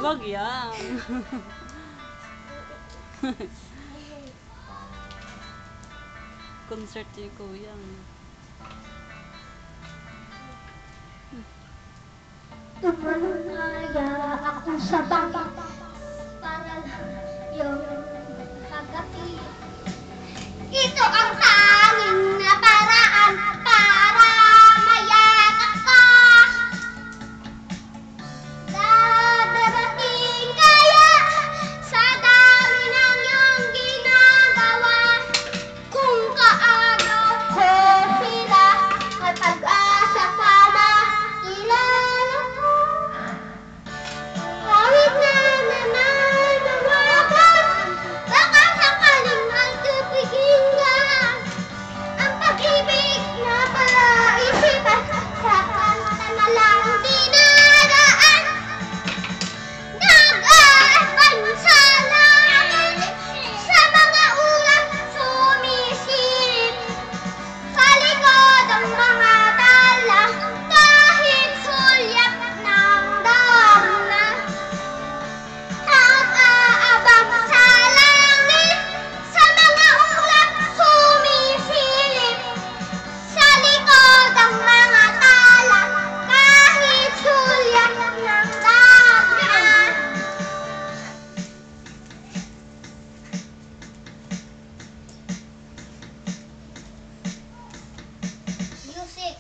Wag yan. Concert ni Kuya. Tumalaya ako sa bangka para yung kagabi. Ito ang tanging na paraan para mayakap ka. Dadarating kaya sa dami ng iyong ginagawa. Kung kaagaw ko sila at pag-asa ka na kilala ko. Kahit na nananawagan, baka sakaling magtutugin ka. Ang pag-ibig na palaisipan sa kanta na lang dinadaan. Nag-aaspan sa langit, sa mga ulap sumisilip. Sa likod ang mga tala, kahit sulyap ng damna. Nag-aabang sa langit, sa mga ulap sumisilip. Sa likod ang mga tala, kahit sulyap ng damna. Music.